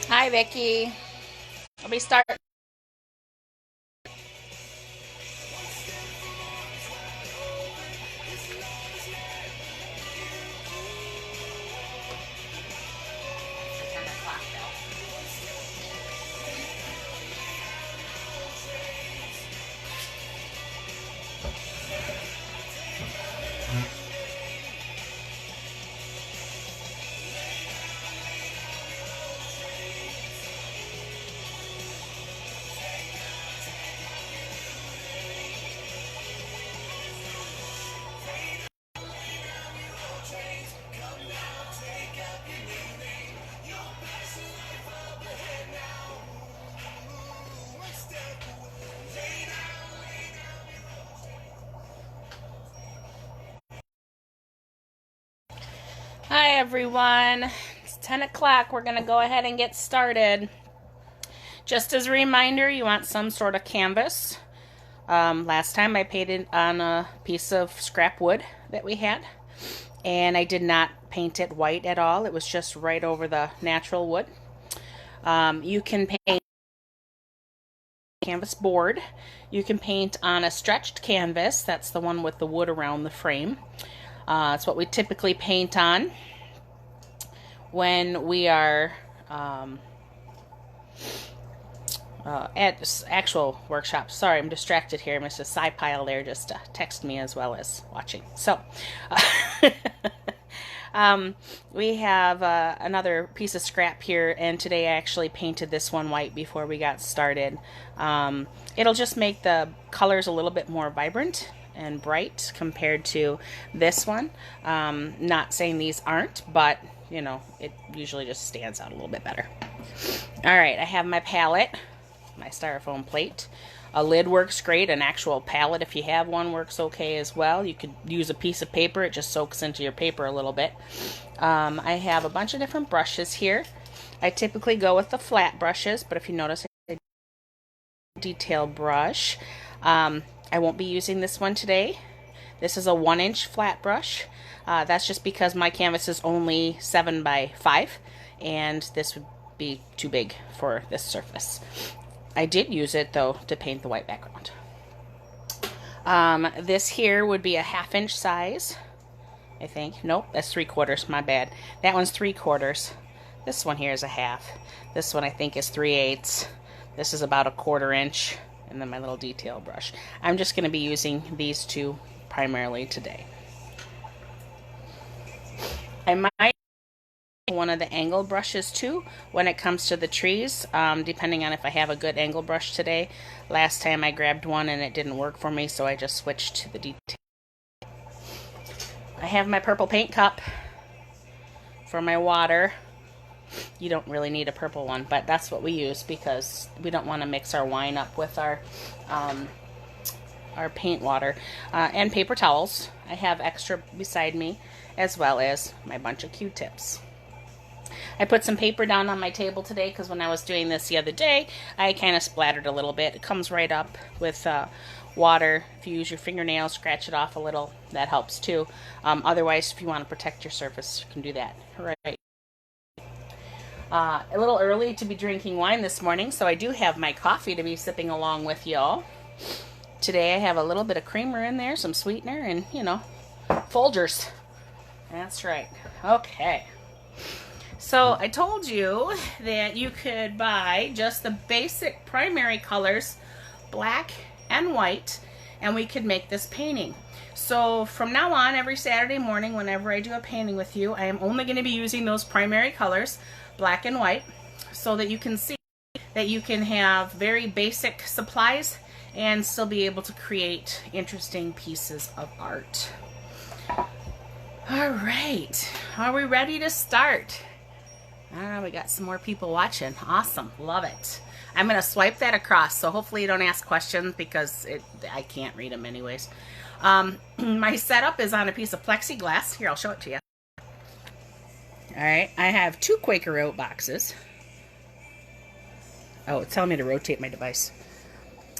Hi, Vicky. I'll be starting. Hi, everyone. It's 10 o'clock. We're going to go ahead and get started. Just as a reminder, you want some sort of canvas. Last time I painted on a piece of scrap wood that we had, and I did not paint it white at all. It was just right over the natural wood. You can paint canvas board. You can paint on a stretched canvas. That's the one with the wood around the frame. It's what we typically paint on when we are at actual workshops. Sorry, I'm distracted here. Mrs. Sci-Pile there just texted me as well as watching. So, we have another piece of scrap here, and today I actually painted this one white before we got started. It'll just make the colors a little bit more vibrant and bright compared to this one. Not saying these aren't, but you know, it usually just stands out a little bit better. All right, I have my palette, my styrofoam plate. A lid works great. An actual palette, if you have one, works okay as well. You could use a piece of paper. It just soaks into your paper a little bit. I have a bunch of different brushes here. I typically go with the flat brushes, but if you notice, I detail brush. I won't be using this one today. This is a 1-inch flat brush. That's just because my canvas is only 7 by 5, and this would be too big for this surface. I did use it, though, to paint the white background. This here would be a 1/2 inch size, I think. Nope, that's 3/4, my bad. That one's 3/4. This one here is a 1/2. This one I think is 3/8. This is about a 1/4 inch. And then my little detail brush. I'm just going to be using these two primarily today. I might one of the angle brushes too when it comes to the trees, depending on if I have a good angle brush today. Last time I grabbed one and it didn't work for me, so I just switched to the detail. I have my purple paint cup for my water. You don't really need a purple one, but that's what we use because we don't want to mix our wine up with our paint water. And paper towels. I have extra beside me, as well as my bunch of Q-tips. I put some paper down on my table today because when I was doing this the other day, I kind of splattered a little bit. It comes right up with water. If you use your fingernails, scratch it off a little. That helps too. Otherwise, if you want to protect your surface, you can do that. Right. A little early to be drinking wine this morning, so I do have my coffee to be sipping along with y'all. Today I have a little bit of creamer in there, some sweetener, and, you know, Folgers. That's right. Okay. So I told you that you could buy just the basic primary colors, black and white, and we could make this painting. So from now on, every Saturday morning, whenever I do a painting with you, I am only going to be using those primary colors, black and white, so that you can see that you can have very basic supplies and still be able to create interesting pieces of art. All right, are we ready to start? We got some more people watching. Awesome, love it. I'm going to swipe that across, so hopefully you don't ask questions because I can't read them anyways. My setup is on a piece of plexiglass. Here, I'll show it to you. All right, I have 2 Quaker Oat boxes. Oh, it's telling me to rotate my device.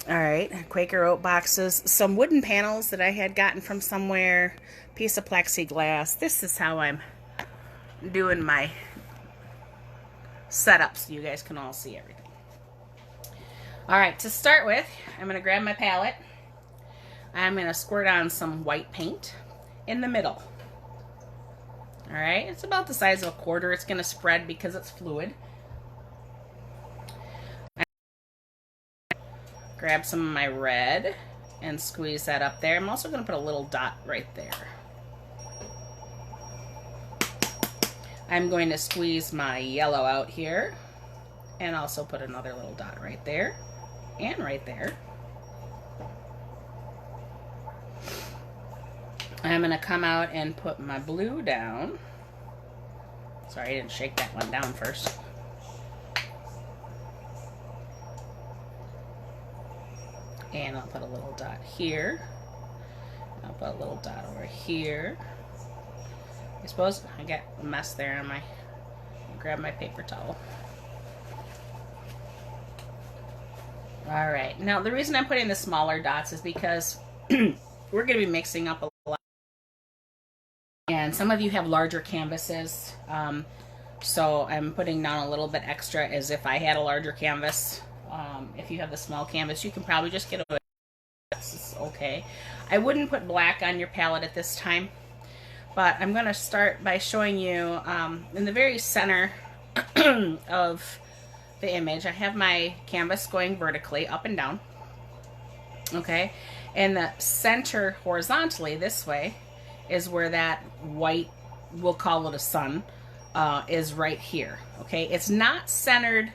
All right, Quaker Oat boxes, some wooden panels that I had gotten from somewhere, piece of plexiglass. This is how I'm doing my set up so you guys can all see everything. All right, to start with, I'm going to grab my palette. I'm going to squirt on some white paint in the middle. All right, it's about the size of a quarter. It's going to spread because it's fluid. Grab some of my red and squeeze that up there. I'm also going to put a little dot right there. I'm going to squeeze my yellow out here and also put another little dot right there and right there. I'm going to come out and put my blue down. Sorry, I didn't shake that one down first. And I'll put a little dot here. I'll put a little dot over here. I suppose I got a mess there on my... Grab my paper towel. Alright, now the reason I'm putting the smaller dots is because we're going to be mixing up a lot. And some of you have larger canvases, so I'm putting down a little bit extra as if I had a larger canvas. If you have the small canvas, you can probably just get away. This is okay. I wouldn't put black on your palette at this time, but I'm going to start by showing you in the very center of the image, I have my canvas going vertically up and down. Okay, and the center horizontally this way is where that white, we'll call it a sun, is right here. Okay, it's not centered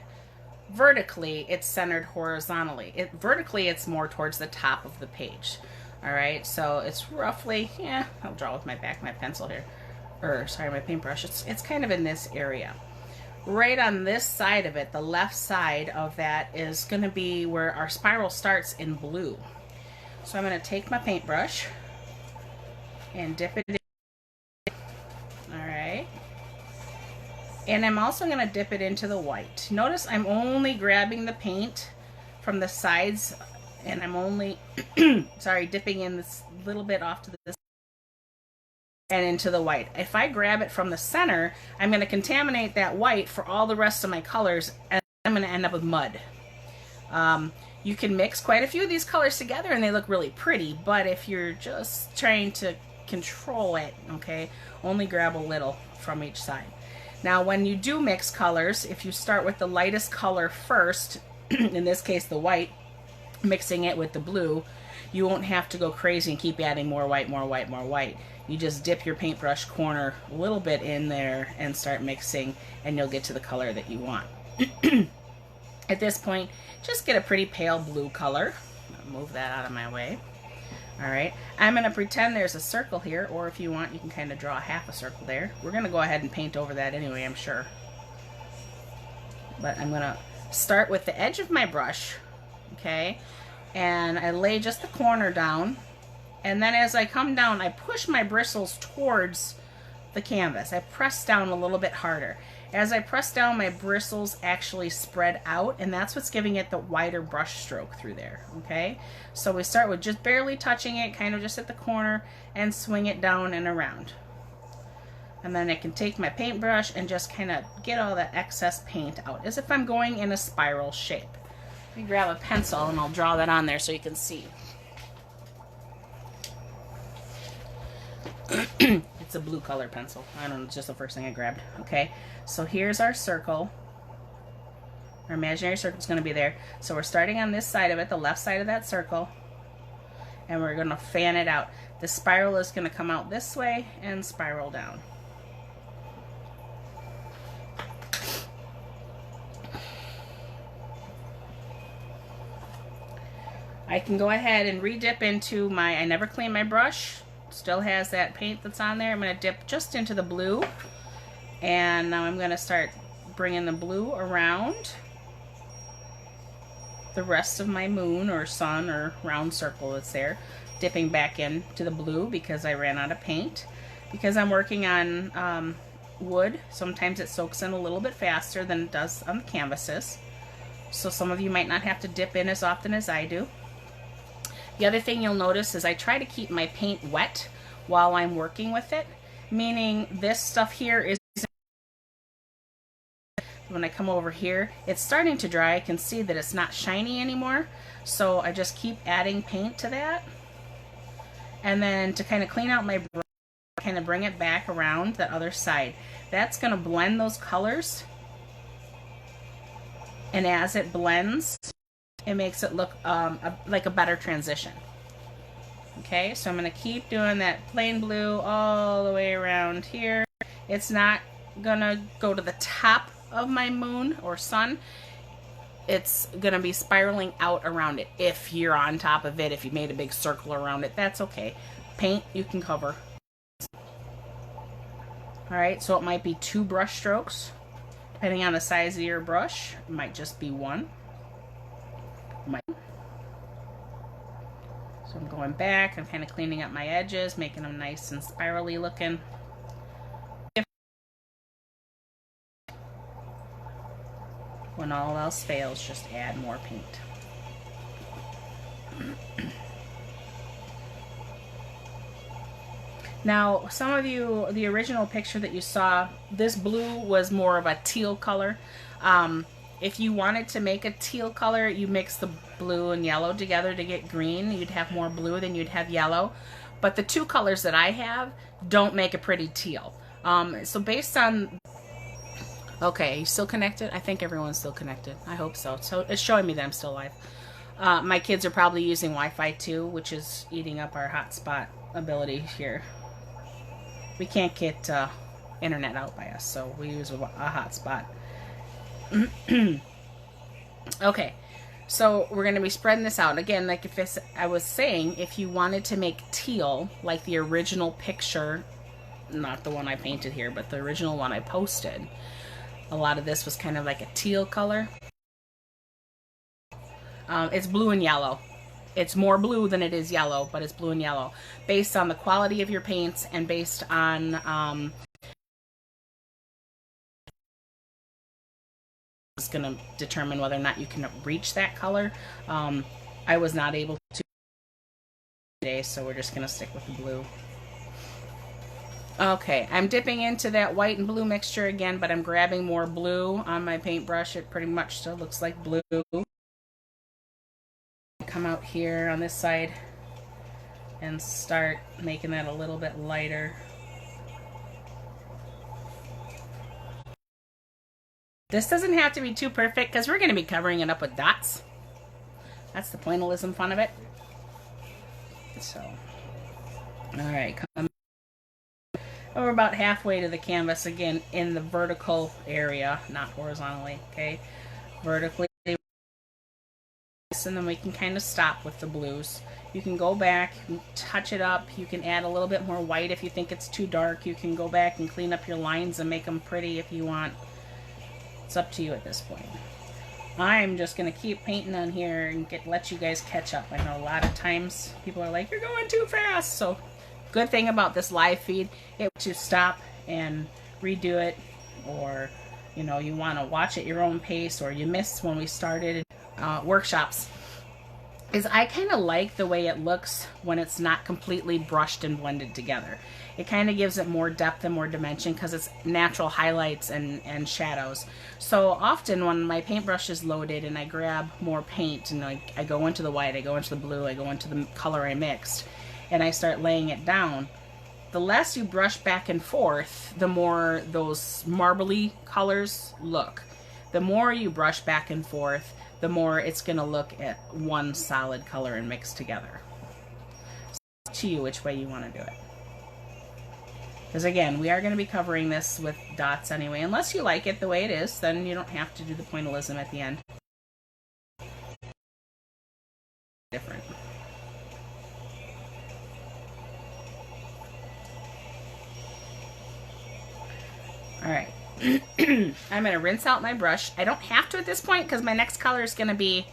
vertically, it's centered horizontally. Vertically, it's more towards the top of the page. All right, so it's roughly, yeah, I'll draw with my pencil here, or sorry, my paintbrush. It's kind of in this area. Right on this side of it, the left side of that is going to be where our spiral starts in blue. So I'm going to take my paintbrush and dip it in. All right. And I'm also going to dip it into the white. Notice I'm only grabbing the paint from the sides, and I'm only, sorry, dipping in this little bit off to this and into the white. If I grab it from the center, I'm going to contaminate that white for all the rest of my colors, and I'm going to end up with mud. You can mix quite a few of these colors together and they look really pretty, but if you're just trying to control it, okay, only grab a little from each side. Now when you do mix colors, if you start with the lightest color first, in this case the white, mixing it with the blue, you won't have to go crazy and keep adding more white, more white, more white. You just dip your paintbrush corner a little bit in there and start mixing, and you'll get to the color that you want. At this point, just get a pretty pale blue color. I'll move that out of my way. All right, I'm going to pretend there's a circle here, or if you want, you can kind of draw half a circle there. We're going to go ahead and paint over that anyway, I'm sure. But I'm going to start with the edge of my brush, okay, and I lay just the corner down, and then as I come down, I push my bristles towards the canvas. I press down a little bit harder. As I press down, my bristles actually spread out, and that's what's giving it the wider brush stroke through there, okay? So we start with just barely touching it, kind of just at the corner, and swing it down and around. And then I can take my paintbrush and just kind of get all that excess paint out, as if I'm going in a spiral shape. Let me grab a pencil and I'll draw that on there so you can see. It's a blue color pencil. I don't know, it's just the first thing I grabbed. Okay, so here's our circle. Our imaginary circle is going to be there. So we're starting on this side of it, the left side of that circle, and we're going to fan it out. The spiral is going to come out this way and spiral down. I can go ahead and re-dip into my, I never clean my brush. Still has that paint that's on there. I'm going to dip just into the blue, and now I'm going to start bringing the blue around the rest of my moon or sun or round circle that's there, dipping back into the blue because I ran out of paint. Because I'm working on wood, sometimes it soaks in a little bit faster than it does on the canvases, so some of you might not have to dip in as often as I do. The other thing you'll notice is I try to keep my paint wet while I'm working with it, meaning this stuff here is when I come over here, it's starting to dry. I can see that it's not shiny anymore. So I just keep adding paint to that. And then to kind of clean out my brush, kind of bring it back around the other side. That's going to blend those colors. And as it blends, it makes it look like a better transition. Okay, so I'm going to keep doing that plain blue all the way around here. It's not going to go to the top of my moon or sun. It's going to be spiraling out around it. If you're on top of it, if you made a big circle around it, that's okay. Paint, you can cover. Alright, so it might be 2 brush strokes. Depending on the size of your brush, it might just be 1. So I'm going back, I'm kind of cleaning up my edges, making them nice and spirally looking. When all else fails, just add more paint. Now, some of you, the original picture that you saw, this blue was more of a teal color. If you wanted to make a teal color, you mix the blue and yellow together to get green. You'd have more blue than you'd have yellow. But the 2 colors that I have don't make a pretty teal. So based on... Okay, you still connected? I think everyone's still connected. I hope so. So it's showing me that I'm still live. My kids are probably using Wi-Fi too, which is eating up our hotspot ability here. We can't get internet out by us, so we use a hotspot. Okay, so we're going to be spreading this out. Again, like I was saying, if you wanted to make teal, like the original picture, not the one I painted here, but the original one I posted, a lot of this was kind of like a teal color. It's blue and yellow. It's more blue than it is yellow, but it's blue and yellow. Based on the quality of your paints and based on... is going to determine whether or not you can reach that color. I was not able to today, so we're just going to stick with the blue. Okay, I'm dipping into that white and blue mixture again, but I'm grabbing more blue on my paintbrush. It pretty much still looks like blue. Come out here on this side and start making that a little bit lighter. This doesn't have to be too perfect because we're going to be covering it up with dots. That's the pointillism fun of it. So, alright, come. We're about halfway to the canvas again in the vertical area, not horizontally, okay? Vertically. And then we can kind of stop with the blues. You can go back, touch it up. You can add a little bit more white if you think it's too dark. You can go back and clean up your lines and make them pretty if you want. It's up to you at this point. I'm just going to keep painting on here and let you guys catch up. I know a lot of times people are like, you're going too fast. So, good thing about this live feed, it lets you stop and redo it. Or, you know, you want to watch at your own pace, or you missed when we started workshops. Is I kind of like the way it looks when it's not completely brushed and blended together. It kind of gives it more depth and more dimension because it's natural highlights and shadows. So often when my paintbrush is loaded and I grab more paint and I go into the white, I go into the blue, I go into the color I mixed, and I start laying it down, the less you brush back and forth, the more those marbly colors look. The more you brush back and forth, the more it's going to look at one solid color and mixed together. It's up to you which way you want to do it. Because again, we are going to be covering this with dots anyway. Unless you like it the way it is, then you don't have to do the pointillism at the end. Different. Alright. I'm going to rinse out my brush. I don't have to at this point because my next color is going to be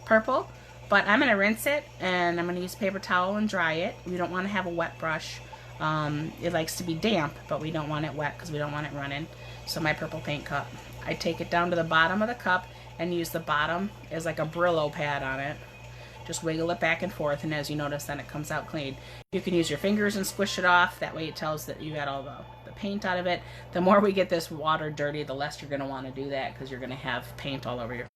purple. But I'm going to rinse it and I'm going to use a paper towel and dry it. We don't want to have a wet brush. It likes to be damp, but we don't want it wet because we don't want it running. So my purple paint cup, I take it down to the bottom of the cup and use the bottom as like a Brillo pad on it. Just wiggle it back and forth, and as you notice, then it comes out clean. You can use your fingers and squish it off. That way it tells that you got all the paint out of it. The more we get this water dirty, the less you're going to want to do that, because you're going to have paint all over your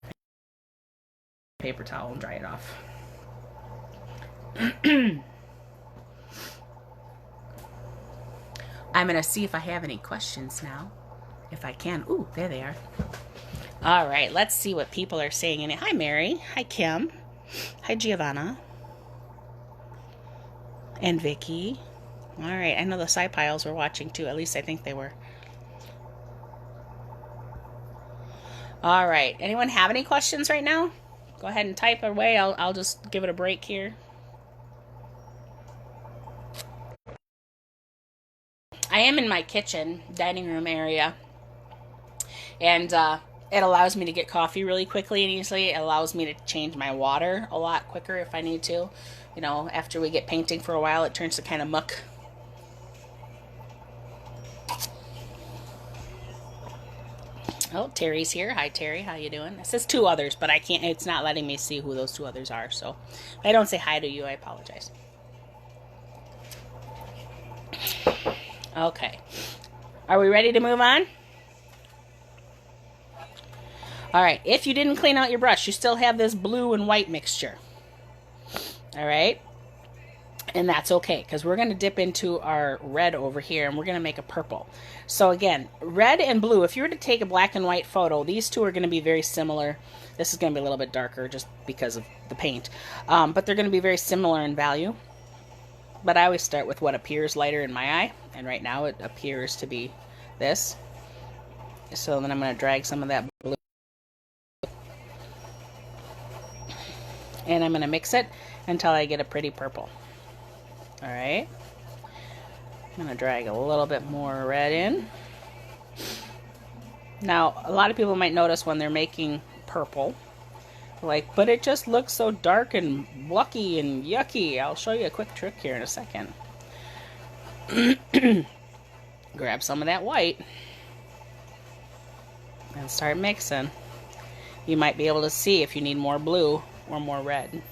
paper towel and dry it off. I'm going to see if I have any questions now. If I can. Ooh, there they are. All right, let's see what people are saying in it. Hi, Mary. Hi, Kim. Hi, Giovanna. And Vicky. All right, I know the Sci-Piles were watching too. At least I think they were. All right, anyone have any questions right now? Go ahead and type away. I'll just give it a break here. I am in my kitchen, dining room area. And it allows me to get coffee really quickly and easily. It allows me to change my water a lot quicker if I need to. You know, after we get painting for a while, it turns to kind of muck. Oh, Terry's here. Hi, Terry. How you doing? It says 2 others, but I can't. It's not letting me see who those 2 others are. So if I don't say hi to you, I apologize. Okay. Are we ready to move on? All right. If you didn't clean out your brush, you still have this blue and white mixture. All right. And that's okay, because we're going to dip into our red over here, and we're going to make a purple. So again, red and blue, if you were to take a black and white photo, these 2 are going to be very similar. This is going to be a little bit darker just because of the paint. But they're going to be very similar in value. But I always start with what appears lighter in my eye. And right now it appears to be this. So then I'm going to drag some of that blue. And I'm going to mix it until I get a pretty purple. Alright. I'm going to drag a little bit more red in. Now, a lot of people might notice when they're making purple, like, but it just looks so dark and mucky and yucky. I'll show you a quick trick here in a second. Grab some of that white and start mixing. You might be able to see if you need more blue or more red.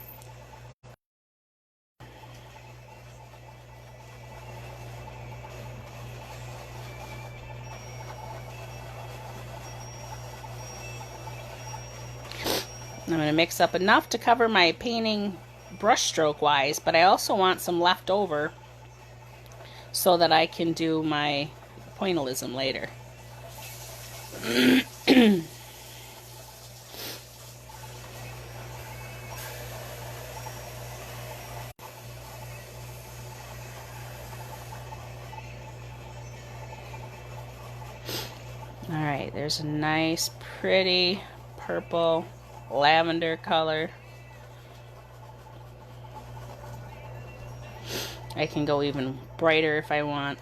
I'm going to mix up enough to cover my painting brush stroke wise, but I also want some left over so that I can do my pointillism later. Alright, there's a nice pretty purple lavender color. I can go even brighter if I want.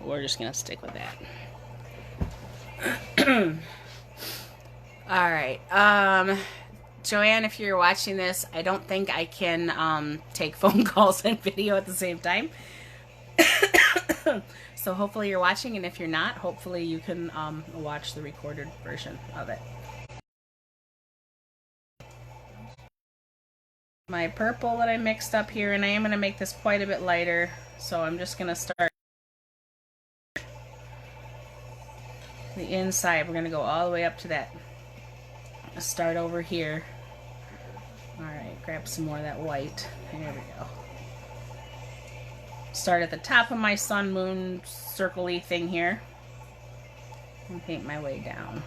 We're just gonna stick with that. Alright, Joanne, if you're watching this, I don't think I can take phone calls and video at the same time. So hopefully you're watching, and if you're not, hopefully you can watch the recorded version of it. My purple that I mixed up here, and I am going to make this quite a bit lighter, so I'm just going to start the inside. We're going to go all the way up to that. Start over here. Alright, grab some more of that white. There we go. Start at the top of my sun, moon, circle-y thing here, and paint my way down.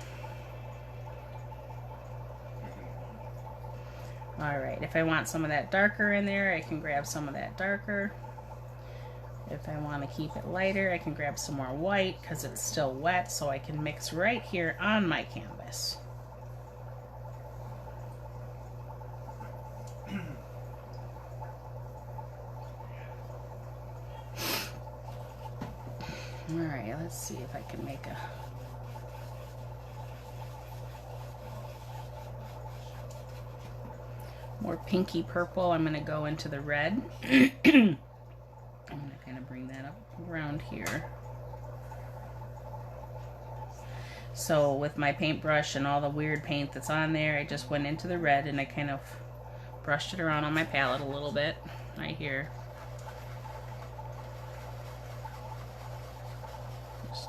Alright, if I want some of that darker in there, I can grab some of that darker. If I want to keep it lighter, I can grab some more white because it's still wet, so I can mix right here on my canvas. Alright, let's see if I can make a... more pinky purple. I'm going to go into the red. I'm going to kind of bring that up around here. So with my paintbrush and all the weird paint that's on there, I just went into the red and I kind of brushed it around on my palette a little bit right here.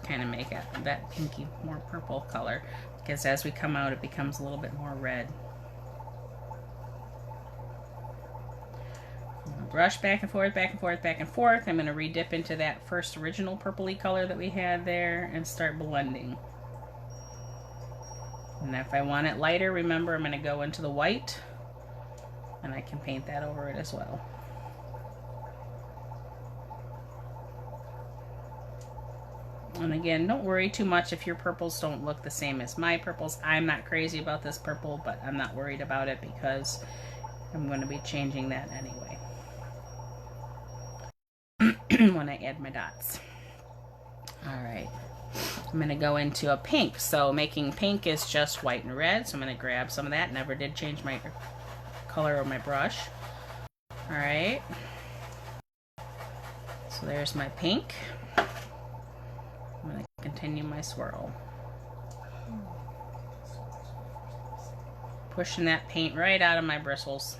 kind of make it that pinky, more purple color, because as we come out, it becomes a little bit more red. Brush back and forth, back and forth, back and forth. I'm going to re-dip into that first original purpley color that we had there and start blending. And if I want it lighter, remember I'm going to go into the white and I can paint that over it as well. And again, don't worry too much if your purples don't look the same as my purples. I'm not crazy about this purple, but I'm not worried about it because I'm going to be changing that anyway when I add my dots. Alright, I'm going to go into a pink. So making pink is just white and red, so I'm going to grab some of that. Never did change my color of my brush. Alright, so there's my pink. I'm going to continue my swirl. Pushing that paint right out of my bristles.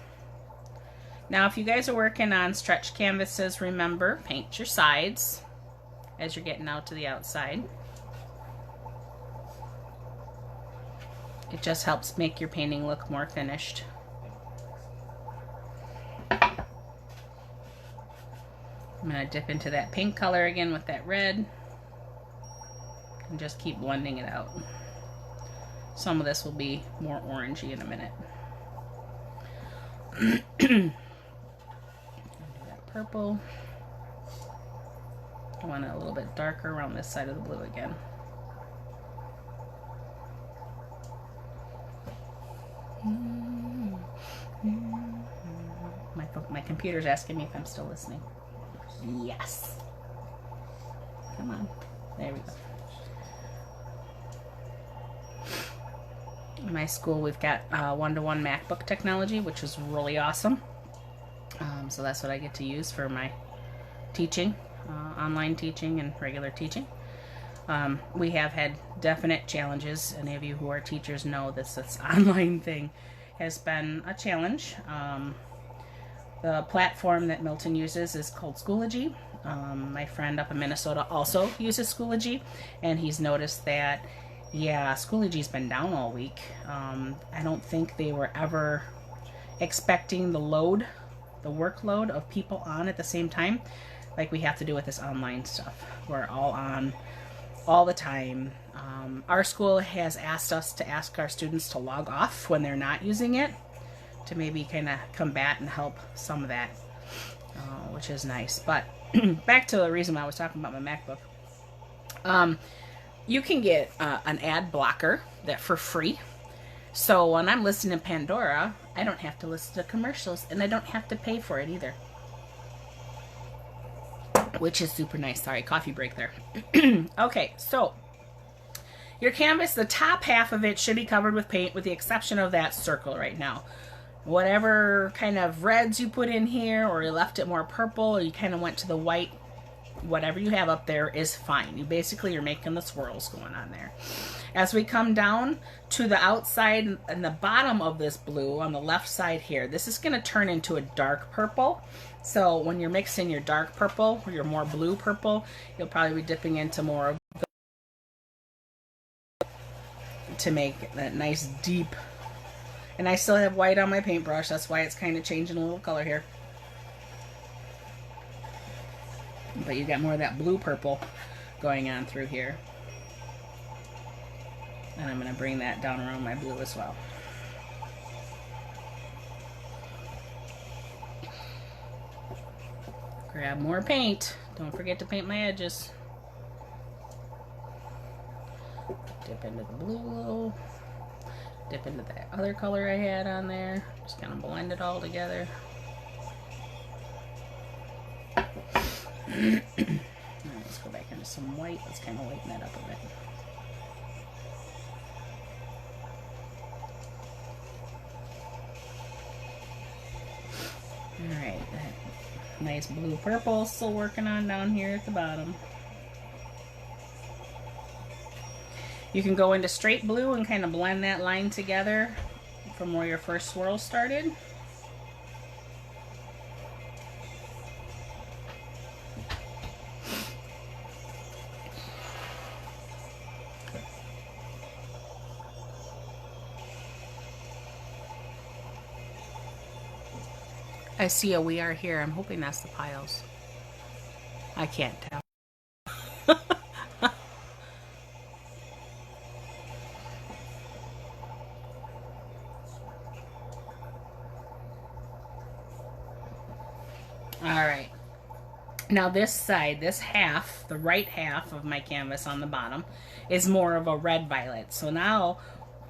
Now, if you guys are working on stretch canvases, remember, paint your sides as you're getting out to the outside. It just helps make your painting look more finished. I'm going to dip into that pink color again with that red and just keep blending it out. Some of this will be more orangey in a minute. Do that purple. I want it a little bit darker around this side of the blue again. My computer's asking me if I'm still listening. Yes. Come on. There we go. In my school, we've got one-to-one MacBook technology, which is really awesome. So that's what I get to use for my teaching, online teaching and regular teaching. We have had definite challenges. Any of you who are teachers know this online thing has been a challenge. The platform that Milton uses is called Schoology. My friend up in Minnesota also uses Schoology, and he's noticed that, yeah, Schoology's been down all week. I don't think they were ever expecting the workload of people on at the same time, like we have to do with this online stuff. We're all on all the time. Our school has asked us to ask our students to log off when they're not using it, to maybe kind of combat and help some of that, which is nice. But back to the reason I was talking about my MacBook. You can get an ad blocker that for free. So when I'm listening to Pandora, I don't have to listen to commercials, and I don't have to pay for it either, which is super nice. Sorry, coffee break there. Okay, so your canvas, the top half of it should be covered with paint with the exception of that circle right now. Whatever kind of reds you put in here, or you left it more purple, or you kind of went to the white, whatever you have up there is fine. You're making the swirls going on there. As we come down to the outside and the bottom of this blue on the left side here, this is going to turn into a dark purple. So when you're mixing your dark purple or your more blue purple, you'll probably be dipping into more of to make that nice deep. And I still have white on my paintbrush, that's why it's kind of changing a little color here. But you got more of that blue purple going on through here. And I'm going to bring that down around my blue as well. Grab more paint. Don't forget to paint my edges. Dip into the blue a little. Dip into that other color I had on there. Just kind of blend it all together. Alright, let's go back into some white. Let's kind of lighten that up a bit. Alright, that nice blue purple still working on down here at the bottom. You can go into straight blue and kind of blend that line together from where your first swirl started. I see a We Are Here. I'm hoping that's the Piles. I can't tell. Alright. Now this side, this half, the right half of my canvas on the bottom, is more of a red violet. So now,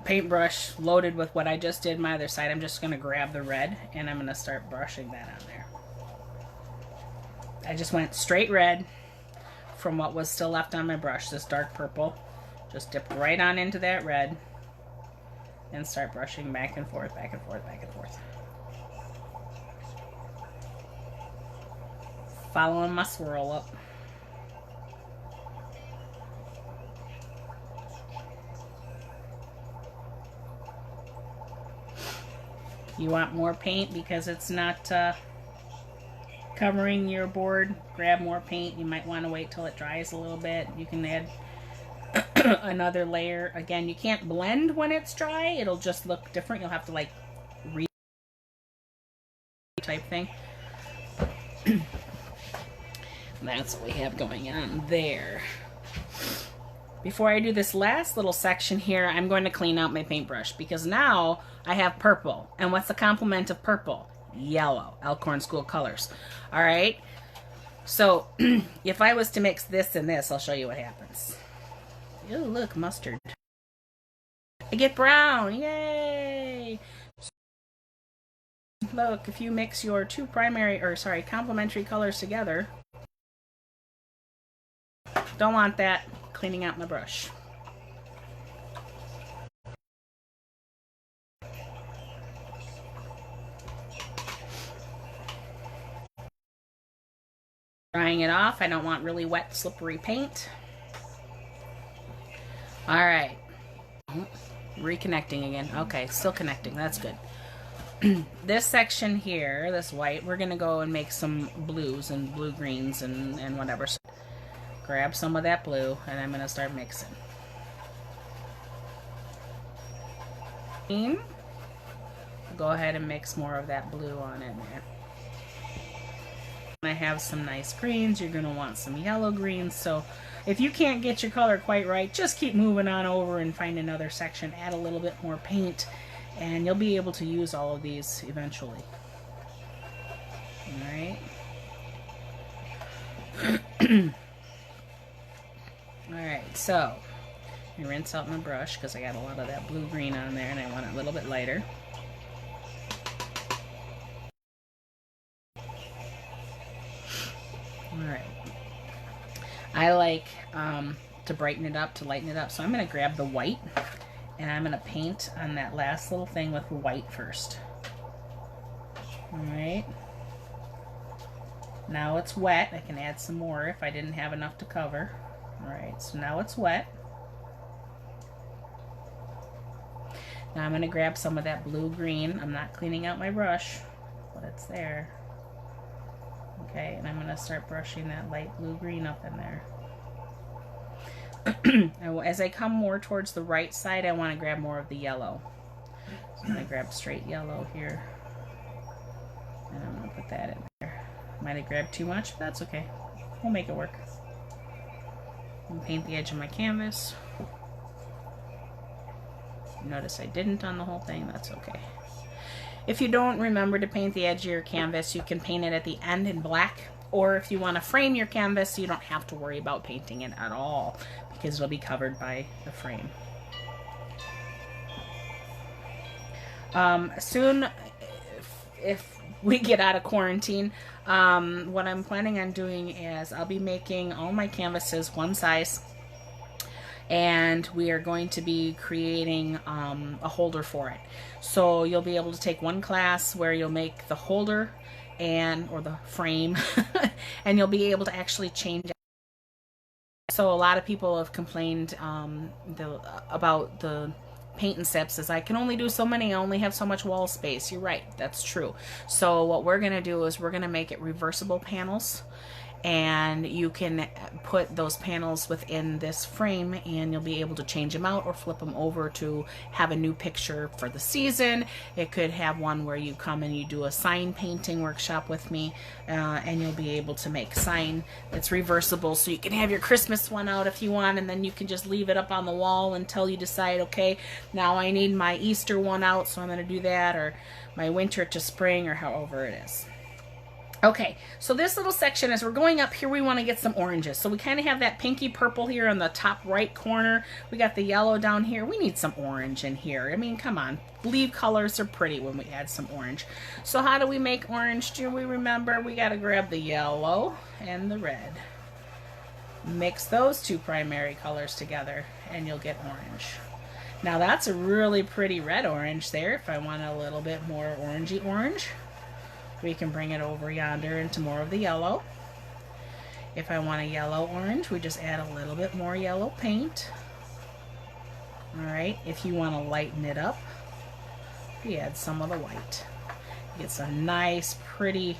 paintbrush loaded with what I just did my other side, I'm just going to grab the red and I'm going to start brushing that on there. I just went straight red from what was still left on my brush, this dark purple. Just dip right on into that red and start brushing back and forth, back and forth, back and forth. Following my swirl up. You want more paint because it's not covering your board, grab more paint. You might want to wait till it dries a little bit. You can add another layer. Again, you can't blend when it's dry. It'll just look different. You'll have to like type thing. That's what we have going on there. Before I do this last little section here, I'm going to clean out my paintbrush because now I have purple. And what's the complement of purple? Yellow. Elkhorn School Colors. All right. So if I was to mix this and this, I'll show you what happens. Oh, look, mustard. I get brown. Yay! Look, if you mix your two complementary colors together, don't want that cleaning out my brush. Drying it off. I don't want really wet, slippery paint. All right. Reconnecting again. Okay, still connecting. That's good. This section here, this white, we're going to go and make some blues and blue-greens and whatever. So grab some of that blue, and I'm going to start mixing. Go ahead and mix more of that blue on in there. I have some nice greens. You're going to want some yellow greens. So if you can't get your color quite right, just keep moving on over and find another section. Add a little bit more paint, and you'll be able to use all of these eventually. All right. Alright, so I rinse out my brush because I got a lot of that blue-green on there and I want it a little bit lighter. Alright. I like to brighten it up, to lighten it up, so I'm going to grab the white and I'm going to paint on that last little thing with white first. Alright. Now it's wet. I can add some more if I didn't have enough to cover. Alright, so now it's wet. Now I'm going to grab some of that blue-green. I'm not cleaning out my brush, but it's there. Okay, and I'm going to start brushing that light blue-green up in there. As I come more towards the right side, I want to grab more of the yellow. So I'm going to grab straight yellow here. And I'm going to put that in there. Might have grabbed too much, but that's okay. We'll make it work. And paint the edge of my canvas. Notice I didn't on the whole thing. That's okay. If you don't remember to paint the edge of your canvas, you can paint it at the end in black. Or if you want to frame your canvas, you don't have to worry about painting it at all because it'll be covered by the frame. Soon, if we get out of quarantine, what I'm planning on doing is I'll be making all my canvases one size, and we are going to be creating a holder for it. So you'll be able to take one class where you'll make the holder or the frame and you'll be able to actually change it. So a lot of people have complained about the paint and sips is I can only do so many, I only have so much wall space. You're right, that's true. So what we're going to do is we're going to make it reversible panels, and you can put those panels within this frame, and you'll be able to change them out or flip them over to have a new picture for the season. It could have one where you come and you do a sign painting workshop with me, and you'll be able to make sign that's reversible, so you can have your Christmas one out if you want, and then you can just leave it up on the wall until you decide, okay, now I need my Easter one out, so I'm going to do that, or my winter to spring, or however it is. Okay, so this little section, as we're going up here, we want to get some oranges. So we kind of have that pinky purple here in the top right corner. We got the yellow down here. We need some orange in here. I mean, come on. Leaf colors are pretty when we add some orange. So how do we make orange? Do we remember? We got to grab the yellow and the red. Mix those two primary colors together, and you'll get orange. Now that's a really pretty red orange there. If I want a little bit more orangey orange, we can bring it over yonder into more of the yellow. If I want a yellow orange, we just add a little bit more yellow paint. Alright, if you want to lighten it up, we add some of the white. Get some nice, pretty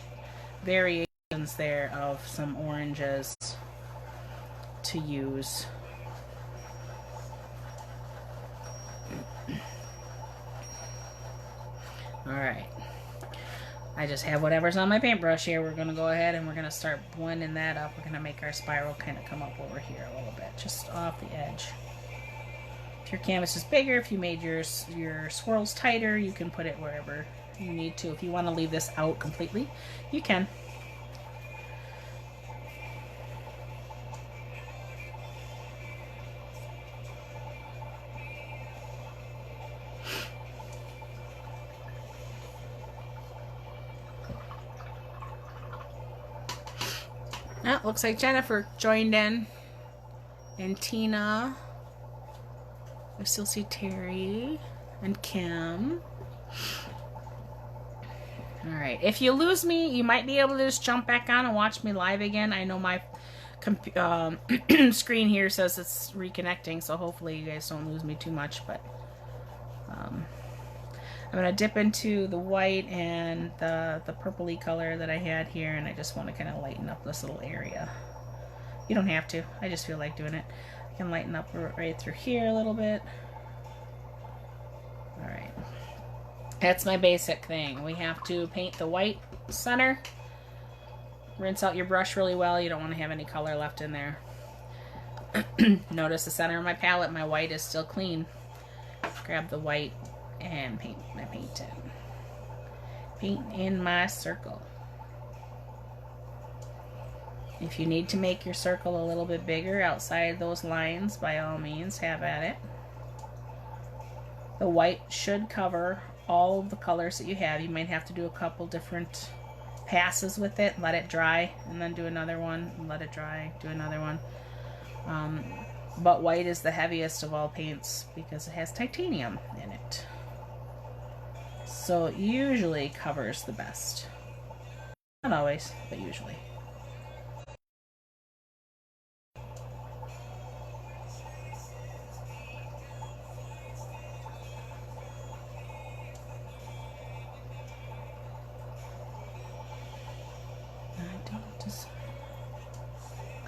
variations there of some oranges to use. Alright. I just have whatever's on my paintbrush here. We're going to go ahead and we're going to start blending that up. We're going to make our spiral kind of come up over here a little bit, just off the edge. If your canvas is bigger, if you made your swirls tighter, you can put it wherever you need to. If you want to leave this out completely, you can. Oh, looks like Jennifer joined in, and Tina. I still see Terry and Kim. Alright, if you lose me, you might be able to just jump back on and watch me live again. I know my screen here says it's reconnecting, so hopefully you guys don't lose me too much, but I'm going to dip into the white and the purpley color that I had here, and I just want to kind of lighten up this little area. You don't have to. I just feel like doing it. I can lighten up right through here a little bit. Alright. That's my basic thing. We have to paint the white center. Rinse out your brush really well. You don't want to have any color left in there. Notice the center of my palette, my white is still clean. Grab the white and paint in. Paint in my circle. If you need to make your circle a little bit bigger outside those lines, by all means, have at it. The white should cover all of the colors that you have. You might have to do a couple different passes with it, let it dry, and then do another one, let it dry, do another one. But white is the heaviest of all paints because it has titanium in it. So it usually covers the best. Not always, but usually.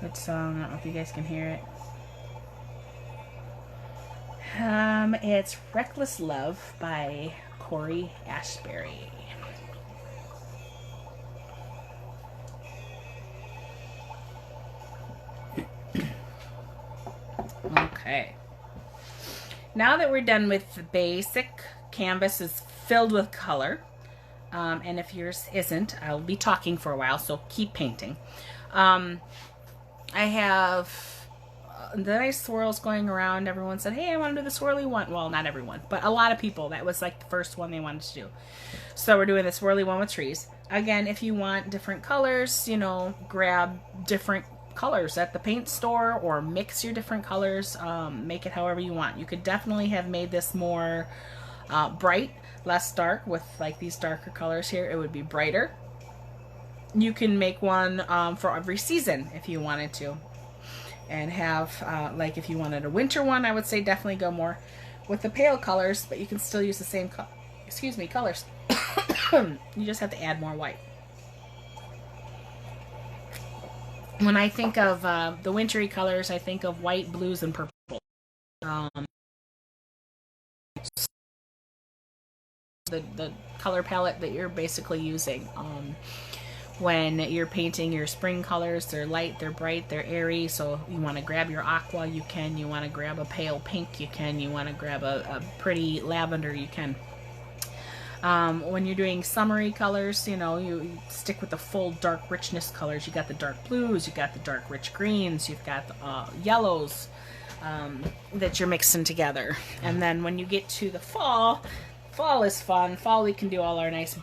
Good song. I don't know if you guys can hear it. It's Reckless Love by Corey Ashbury. Okay. Now that we're done with the basic canvas is filled with color, and if yours isn't, I'll be talking for a while, so keep painting. I have the nice swirls going around. Everyone said, hey, I want to do the swirly one. Well, not everyone, but a lot of people. That was like the first one they wanted to do. So we're doing the swirly one with trees. Again, if you want different colors, you know, grab different colors at the paint store or mix your different colors. Make it however you want. You could definitely have made this more bright, less dark with like these darker colors here. It would be brighter. You can make one for every season if you wanted to, and have like if you wanted a winter one, I would say definitely go more with the pale colors, but you can still use the same colors. You just have to add more white. When I think of the wintry colors, I think of white, blues, and purple. Um, the color palette that you're basically using. When you're painting your spring colors, they're light, they're bright, they're airy. So you want to grab your aqua, you can. You want to grab a pale pink, you can. You want to grab a pretty lavender, you can. When you're doing summery colors, you stick with the full dark richness colors. You got the dark blues, you got the dark rich greens, you've got the yellows that you're mixing together. And then when you get to the fall is fun. Fall, we can do all our nice,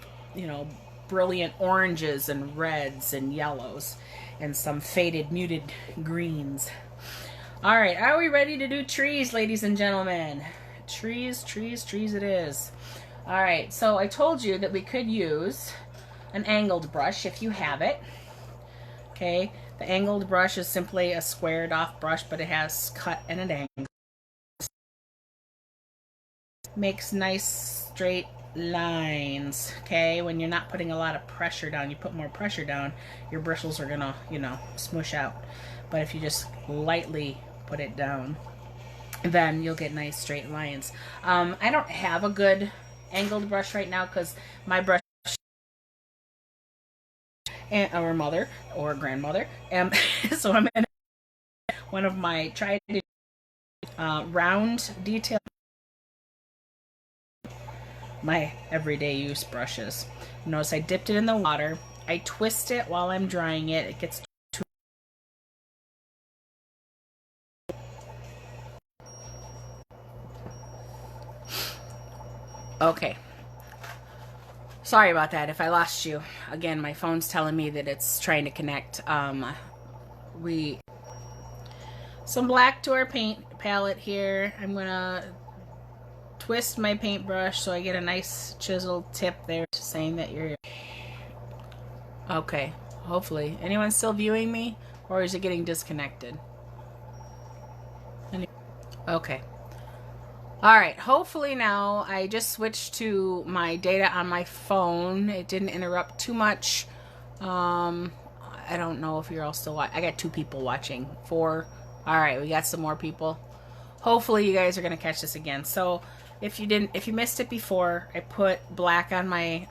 brilliant oranges and reds and yellows and some faded muted greens. All right, are we ready to do trees, ladies and gentlemen? Trees it is. All right, so I told you that we could use an angled brush if you have it. Okay, the angled brush is simply a squared off brush, but it has cut and an angle. Makes nice straight lines. Okay, when you're not putting a lot of pressure down, you put more pressure down, your bristles are gonna, smush out. But if you just lightly put it down, then you'll get nice straight lines. I don't have a good angled brush right now because my brush or mother or grandmother, so I'm in one of my tried round detail, my everyday use brushes. Notice I dipped it in the water, I twist it while I'm drying it. It gets too okay. Sorry about that if I lost you. Again, my phone's telling me that it's trying to connect. Some black to our paint palette here. I'm gonna twist my paintbrush so I get a nice chiseled tip there, saying that you're okay. Hopefully, anyone still viewing me, or is it getting disconnected? Okay. Alright, hopefully now. I just switched to my data on my phone. It didn't interrupt too much. I don't know if you're all still watching. I got 2 people watching. 4. Alright, we got some more people. Hopefully you guys are going to catch this again. So, if you missed it before, I put black on my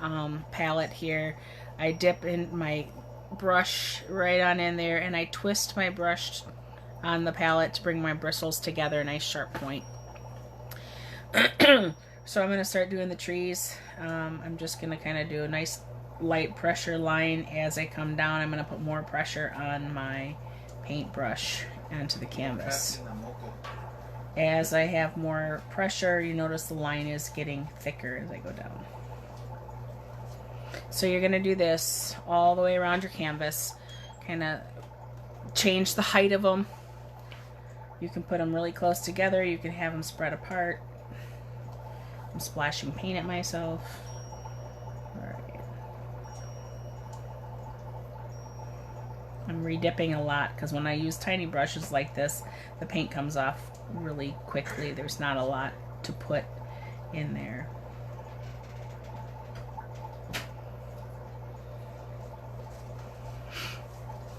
palette here. I dip in my brush right on in there, and I twist my brush on the palette to bring my bristles together, a nice sharp point. So I'm going to start doing the trees. I'm just going to kind of do a nice light pressure line as I come down. I'm going to put more pressure on my paintbrush onto the canvas. As I have more pressure, you notice the line is getting thicker as I go down. So you're going to do this all the way around your canvas. Kind of change the height of them. You can put them really close together. You can have them spread apart. I'm splashing paint at myself. Alright. I'm redipping a lot because when I use tiny brushes like this, the paint comes off really quickly. There's not a lot to put in there.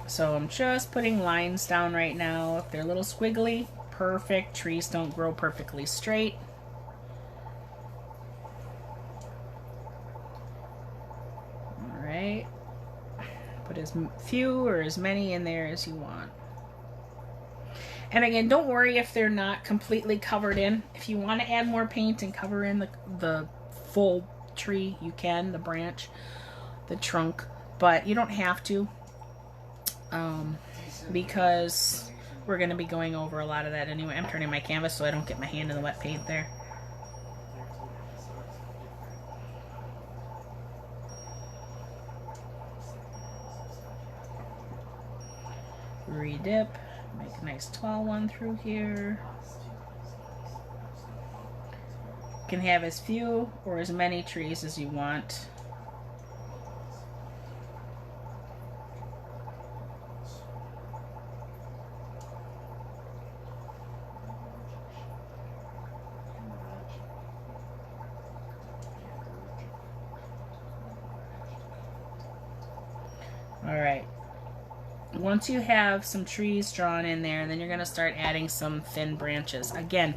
So I'm just putting lines down right now. If they're a little squiggly, perfect. Trees don't grow perfectly straight. Alright. Put as few or as many in there as you want. And again, don't worry if they're not completely covered in. If you want to add more paint and cover in the full tree, you can, the branch, the trunk, but you don't have to, because we're going to be going over a lot of that anyway. I'm turning my canvas so I don't get my hand in the wet paint there. Redip. Make a nice tall one through here. You can have as few or as many trees as you want. Alright. Once you have some trees drawn in there, then you're going to start adding some thin branches. Again,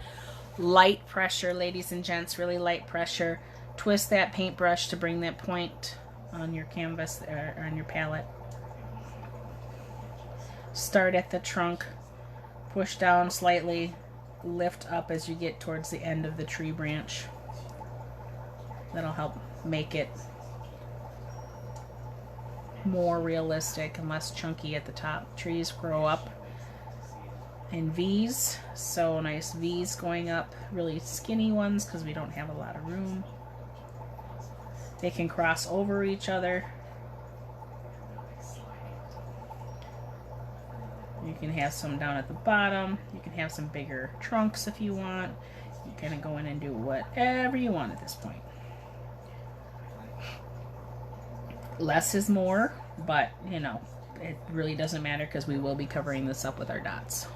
light pressure, ladies and gents, really light pressure. Twist that paintbrush to bring that point on your canvas or on your palette. Start at the trunk, push down slightly, lift up as you get towards the end of the tree branch. That'll help make it more realistic and less chunky at the top. Trees grow up in V's, so nice V's going up, really skinny ones because we don't have a lot of room. They can cross over each other. You can have some down at the bottom. You can have some bigger trunks if you want. You can go in and do whatever you want at this point. Less is more, but you know, it really doesn't matter because we will be covering this up with our dots.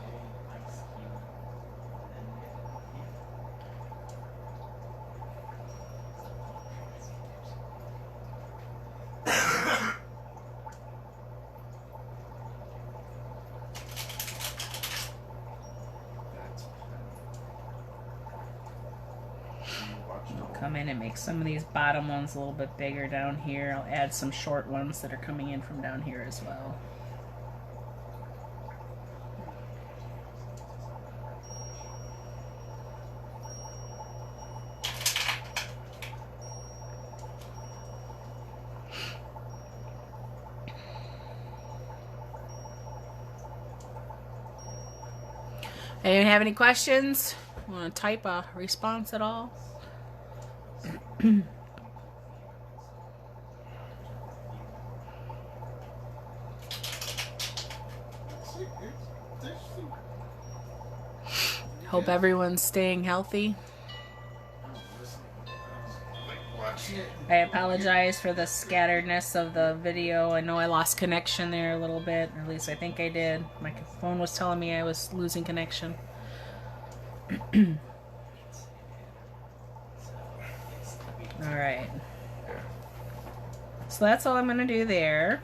Come in and make some of these bottom ones a little bit bigger down here. I'll add some short ones that are coming in from down here as well. Anyone have any questions? Want to type a response at all? Hope everyone's staying healthy. I apologize for the scatteredness of the video. I know I lost connection there a little bit, or at least I think I did. My phone was telling me I was losing connection. Alright. So that's all I'm going to do there.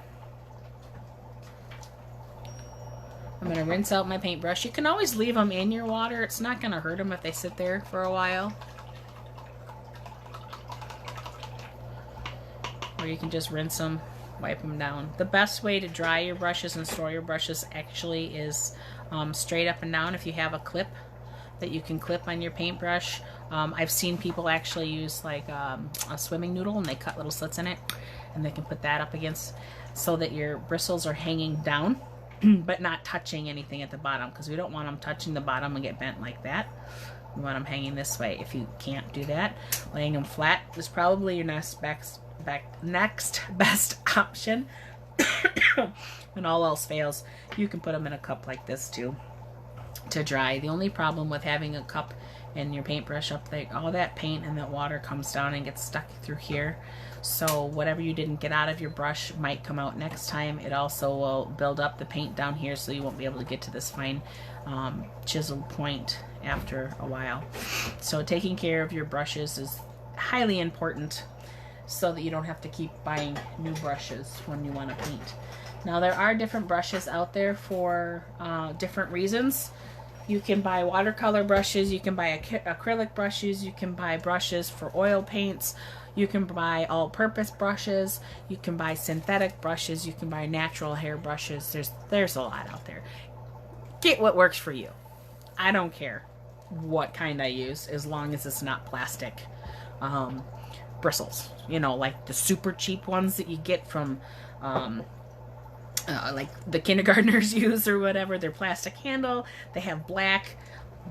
I'm going to rinse out my paintbrush. You can always leave them in your water. It's not going to hurt them if they sit there for a while. Or you can just rinse them, wipe them down. The best way to dry your brushes and store your brushes actually is straight up and down if you have a clip that you can clip on your paintbrush. I've seen people actually use like a swimming noodle and they cut little slits in it and they can put that up against so that your bristles are hanging down but not touching anything at the bottom, because we don't want them touching the bottom and get bent like that. We want them hanging this way. If you can't do that, laying them flat is probably your next best option. When all else fails, you can put them in a cup like this too to dry. The only problem with having a cup and your paintbrush up there, all that paint and that water comes down and gets stuck through here. So whatever you didn't get out of your brush might come out next time. It also will build up the paint down here, so you won't be able to get to this fine chiseled point after a while. So taking care of your brushes is highly important so that you don't have to keep buying new brushes when you want to paint. Now there are different brushes out there for different reasons. You can buy watercolor brushes, you can buy acrylic brushes, you can buy brushes for oil paints, you can buy all-purpose brushes, you can buy synthetic brushes, you can buy natural hair brushes. There's a lot out there. Get what works for you. I don't care what kind I use as long as it's not plastic bristles. You know, like the super cheap ones that you get from like the kindergartners use or whatever. They're plastic handle. They have black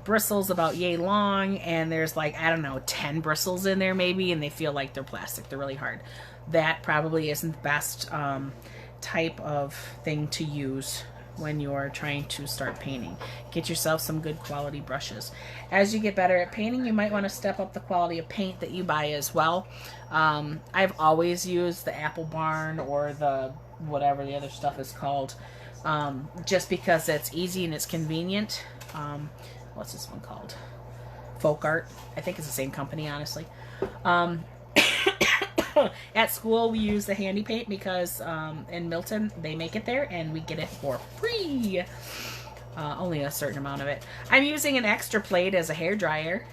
bristles about yay long, and there's like, I don't know, 10 bristles in there maybe, and they feel like they're plastic. They're really hard. That probably isn't the best type of thing to use when you're trying to start painting. Get yourself some good quality brushes. As you get better at painting, you might want to step up the quality of paint that you buy as well. I've always used the Apple Barn or the whatever the other stuff is called, just because it's easy and it's convenient. What's this one called? Folk Art. I think it's the same company, honestly. At school, we use the Handy Paint because in Milton, they make it there, and we get it for free. Only a certain amount of it. I'm using an extra plate as a hair dryer.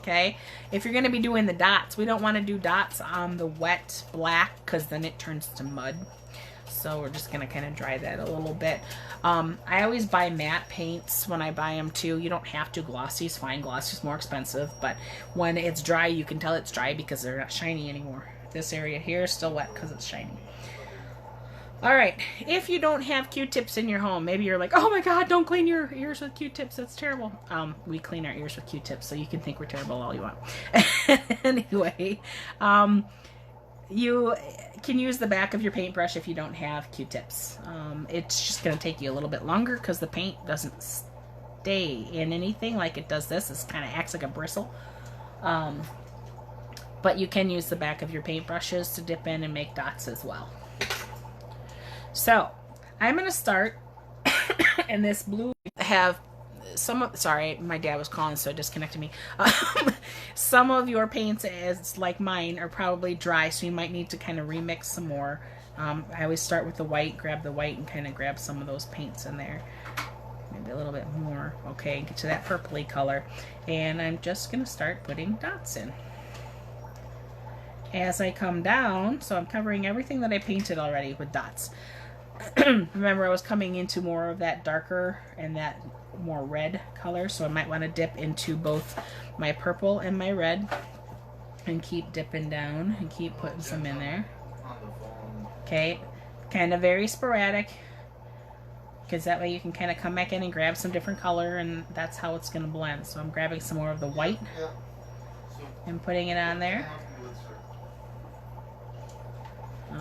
Okay, if you're going to be doing the dots, we don't want to do dots on the wet black because then it turns to mud. So we're just going to kind of dry that a little bit. I always buy matte paints when I buy them too. You don't have to. Glossy's fine. Glossy's more expensive, but when it's dry, you can tell it's dry because they're not shiny anymore. This area here is still wet because it's shiny. All right, if you don't have Q-tips in your home, maybe you're like, oh my God, don't clean your ears with Q-tips. That's terrible. We clean our ears with Q-tips, so you can think we're terrible all you want. Anyway, you can use the back of your paintbrush if you don't have Q-tips. It's just going to take you a little bit longer because the paint doesn't stay in anything like it does this. It kind of acts like a bristle. But you can use the back of your paintbrushes to dip in and make dots as well. So, I'm going to start in this blue. Have some of, sorry, my dad was calling, so it disconnected me. Some of your paints, as like mine, are probably dry, so you might need to kind of remix some more. I always start with the white, grab the white, and kind of grab some of those paints in there. Maybe a little bit more. Okay, get to that purpley color. And I'm just going to start putting dots in. As I come down, so I'm covering everything that I painted already with dots. Remember, I was coming into more of that darker and that more red color, so I might want to dip into both my purple and my red and keep dipping down and keep putting some in there. Okay, kind of very sporadic because that way you can kind of come back in and grab some different color, and that's how it's going to blend. So I'm grabbing some more of the white and putting it on there.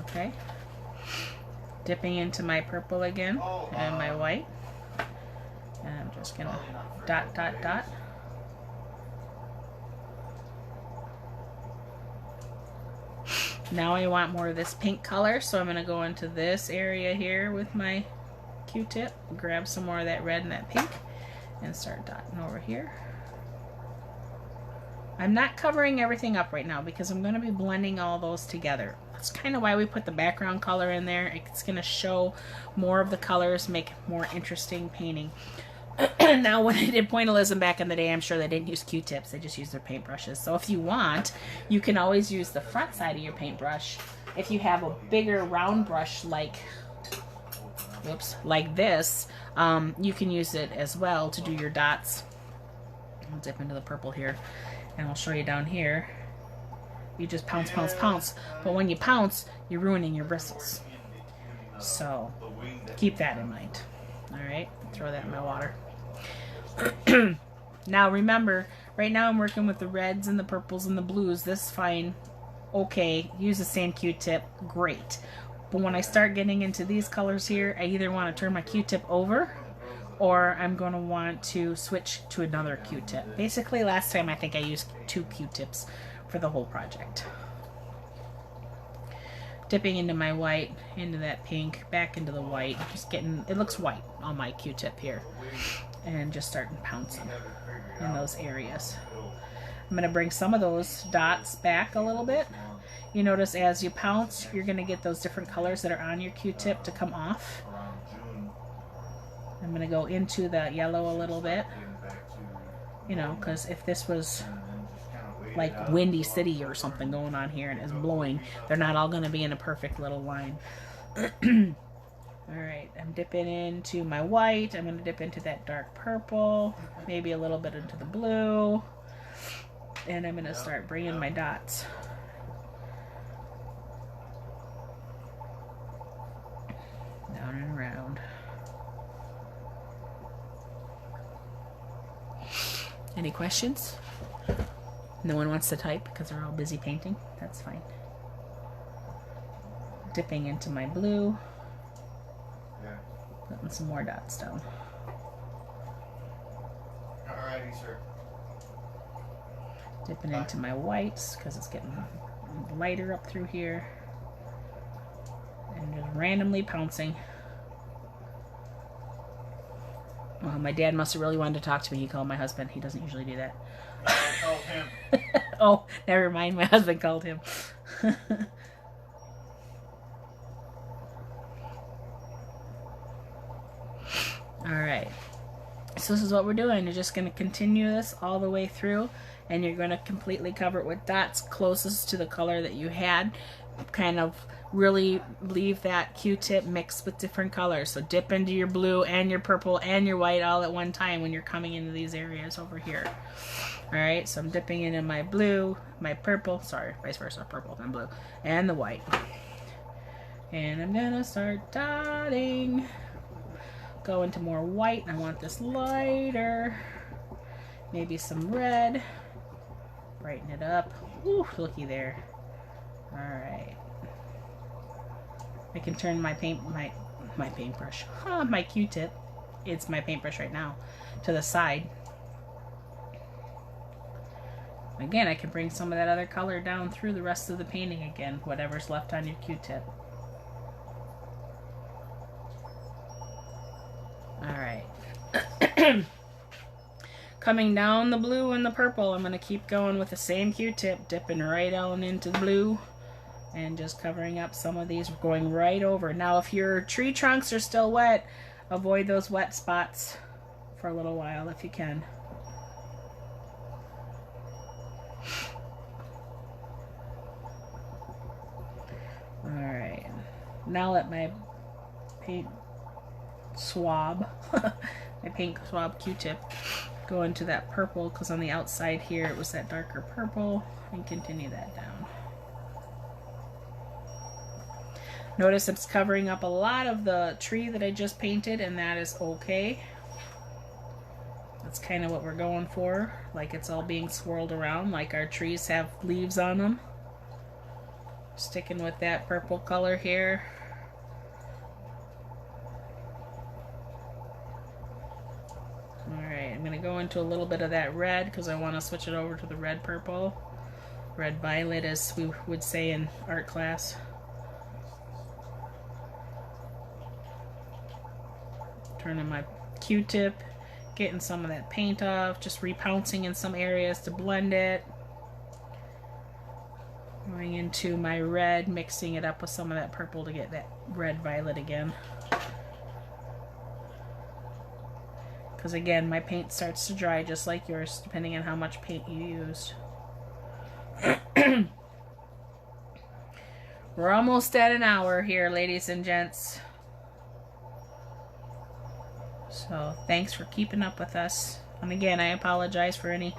Okay. Dipping into my purple again and my white. And I'm just gonna dot, dot, dot. Now I want more of this pink color, so I'm gonna go into this area here with my Q-tip, grab some more of that red and that pink, and start dotting over here. I'm not covering everything up right now because I'm going to be blending all those together. That's kind of why we put the background color in there. It's going to show more of the colors, make more interesting painting. Now, when I did pointillism back in the day, I'm sure they didn't use Q-tips. They just used their paintbrushes. So if you want, you can always use the front side of your paintbrush. If you have a bigger round brush like, whoops, like this, you can use it as well to do your dots. I'll dip into the purple here. And I'll show you down here. You just pounce, pounce, pounce. But when you pounce, you're ruining your bristles. So keep that in mind. Alright, throw that in my water. Now remember, right now I'm working with the reds and the purples and the blues. This is fine. Okay, use the same Q-tip. Great. But when I start getting into these colors here, I either want to turn my Q-tip over, or I'm going to want to switch to another Q-tip. Basically, last time I think I used 2 Q-tips for the whole project. Dipping into my white, into that pink, back into the white. Just getting, it looks white on my Q-tip here. And just starting pouncing in those areas. I'm going to bring some of those dots back a little bit. You notice as you pounce, you're going to get those different colors that are on your Q-tip to come off. I'm going to go into the yellow a little bit, you know, because if this was like Windy City or something going on here and it's blowing, they're not all going to be in a perfect little line. Alright, I'm dipping into my white. I'm going to dip into that dark purple, maybe a little bit into the blue, and I'm going to start bringing my dots. Down and around. Any questions? No one wants to type because they're all busy painting. That's fine. Dipping into my blue. Putting some more dots down. Alrighty, sir. Dipping into my whites because it's getting lighter up through here. And just randomly pouncing. Well, my dad must have really wanted to talk to me. He called my husband. He doesn't usually do that. I called him. Oh, never mind. My husband called him. Alright, so this is what we're doing. You're just going to continue this all the way through, and you're going to completely cover it with dots closest to the color that you had. Kind of really leave that Q-tip mixed with different colors. So dip into your blue and your purple and your white all at one time when you're coming into these areas over here. Alright, so I'm dipping into my blue, my purple, sorry, vice versa, purple and blue, and the white. And I'm gonna start dotting. Go into more white. I want this lighter. Maybe some red. Brighten it up. Ooh, looky there. Alright. I can turn my paintbrush, my Q-tip, it's my paintbrush right now, to the side. Again, I can bring some of that other color down through the rest of the painting again, whatever's left on your Q-tip. Alright. Coming down the blue and the purple, I'm going to keep going with the same Q-tip, dipping right on into the blue and just covering up some of these, going right over. Now, if your tree trunks are still wet, avoid those wet spots for a little while if you can. Alright, now let my paint swab, my paint swab Q-tip, go into that purple, because on the outside here it was that darker purple, and continue that down. Notice it's covering up a lot of the tree that I just painted, and that is okay. That's kind of what we're going for, like it's all being swirled around, like our trees have leaves on them. Sticking with that purple color here. Alright, I'm going to go into a little bit of that red because I want to switch it over to the red purple. Red violet, as we would say in art class. Turning my Q-tip, getting some of that paint off, just repouncing in some areas to blend it. Going into my red, mixing it up with some of that purple to get that red violet again. Because again, my paint starts to dry just like yours, depending on how much paint you used. We're almost at an hour here, ladies and gents. So thanks for keeping up with us. And again, I apologize for any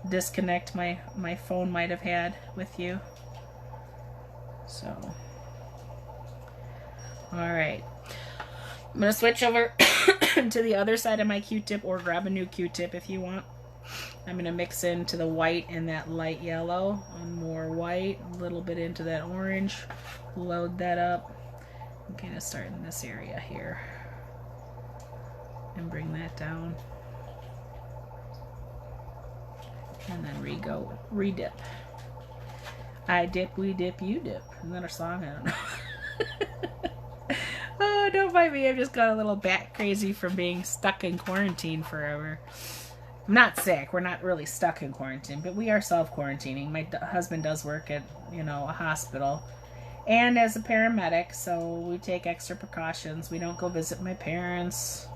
disconnect my phone might have had with you. So, alright. I'm going to switch over to the other side of my Q-tip, or grab a new Q-tip if you want. I'm going to mix into the white and that light yellow. And more white, a little bit into that orange. Load that up. I'm going to start in this area here. And bring that down. And then re-dip. I dip, we dip, you dip. Isn't that a song? I don't know. Oh, don't mind me. I've just got a little bat crazy from being stuck in quarantine forever. I'm not sick. We're not really stuck in quarantine, but we are self-quarantining. My husband does work at, a hospital and as a paramedic, so we take extra precautions. We don't go visit my parents.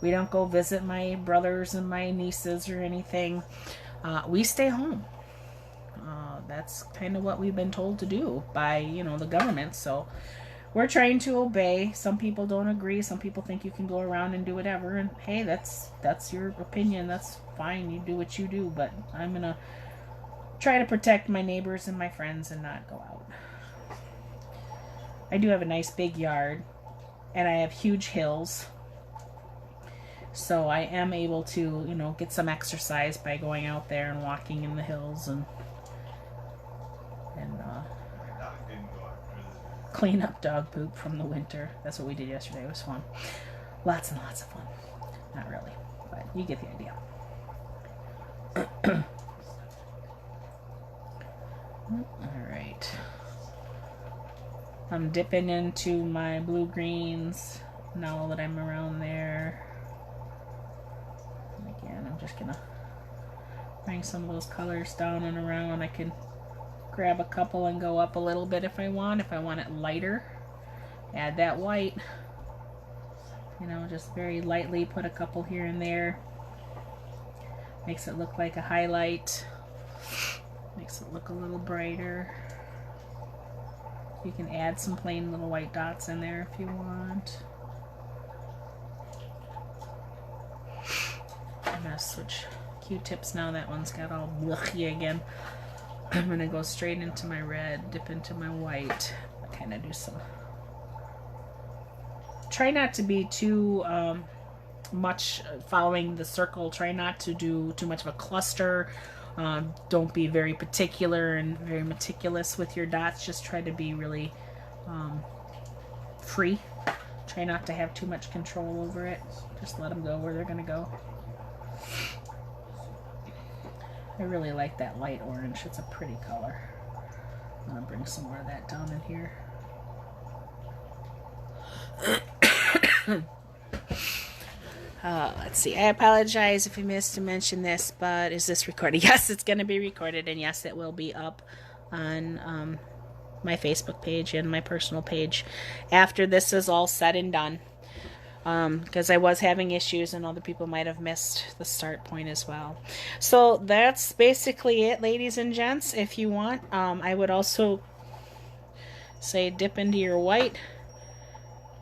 We don't go visit my brothers and my nieces or anything. We stay home. That's kind of what we've been told to do by, the government. So we're trying to obey. Some people don't agree. Some people think you can go around and do whatever. And hey, that's your opinion. That's fine. You do what you do. But I'm going to try to protect my neighbors and my friends and not go out. I do have a nice big yard. And I have huge hills. So I am able to, get some exercise by going out there and walking in the hills and clean up dog poop from the winter. That's what we did yesterday. It was fun. Lots and lots of fun. Not really, but you get the idea. Alright. I'm dipping into my blue greens now that I'm around there. And again, I'm just going to bring some of those colors down and around. I can grab a couple and go up a little bit if I want. If I want it lighter, add that white. You know, just very lightly put a couple here and there. Makes it look like a highlight. Makes it look a little brighter. You can add some plain little white dots in there if you want. I'm going to switch Q-tips now. That one's got all blochy again. I'm going to go straight into my red, dip into my white. Kind of do some... Try not to be too much following the circle. Try not to do too much of a cluster. Don't be very particular and very meticulous with your dots. Just try to be really free. Try not to have too much control over it. Just let them go where they're going to go. I really like that light orange. It's a pretty color. I'm going to bring some more of that down in here. Let's see. I apologize if I missed to mention this, but is this recorded? Yes, it's going to be recorded, and yes, it will be up on my Facebook page and my personal page after this is all said and done. Because I was having issues and other people might have missed the start point as well. So that's basically it, ladies and gents. If you want, I would also say dip into your white,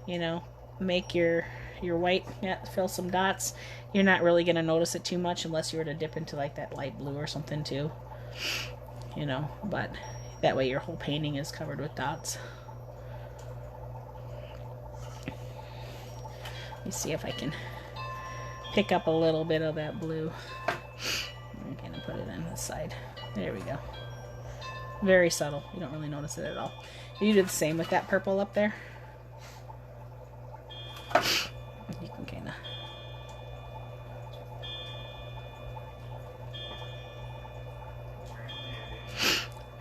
you know, make your white, fill some dots. You're not really going to notice it too much unless you were to dip into like that light blue or something too, you know, but that way your whole painting is covered with dots. Let me see if I can pick up a little bit of that blue. I'm going to put it on the side. There we go. Very subtle. You don't really notice it at all. You do the same with that purple up there. You can kind of...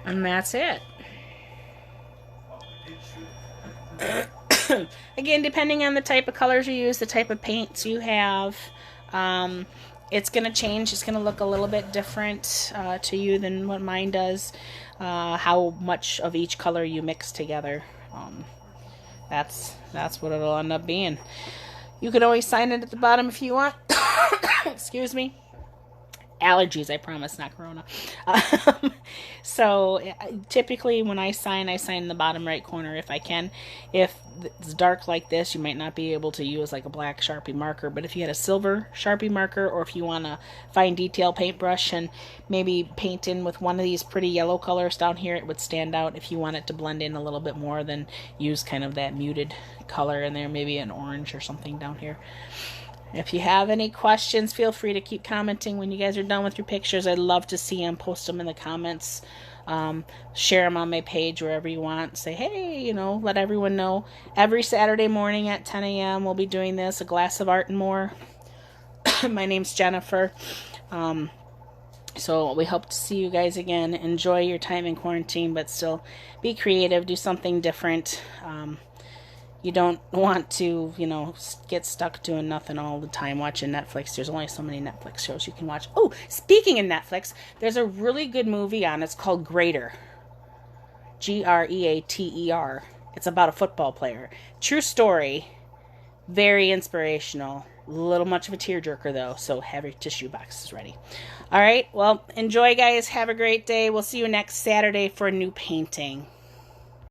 And that's it. Again, depending on the type of colors you use, the type of paints you have, it's going to change. It's going to look a little bit different to you than what mine does. How much of each color you mix together. That's what it'll end up being. You can always sign it at the bottom if you want. Excuse me. Allergies, I promise, not corona. So typically when I sign in the bottom right corner if I can. If it's dark like this, you might not be able to use like a black Sharpie marker, but if you had a silver Sharpie marker, or if you want a fine detail paintbrush and maybe paint in with one of these pretty yellow colors down here, it would stand out. If you want it to blend in a little bit more, then use kind of that muted color in there, maybe an orange or something down here. If you have any questions, feel free to keep commenting when you guys are done with your pictures. I'd love to see them. Post them in the comments. Share them on my page wherever you want. Say, hey, you know, let everyone know. Every Saturday morning at 10 a.m. we'll be doing this, A Glass of Art and More. My name's Jennifer. So we hope to see you guys again. Enjoy your time in quarantine, but still be creative. Do something different. You don't want to, you know, get stuck doing nothing all the time watching Netflix. There's only so many Netflix shows you can watch. Oh, speaking of Netflix, there's a really good movie on. It's called Greater. Greater. It's about a football player. True story. Very inspirational. A little much of a tearjerker, though, so have your tissue boxes ready. All right, well, enjoy, guys. Have a great day. We'll see you next Saturday for a new painting.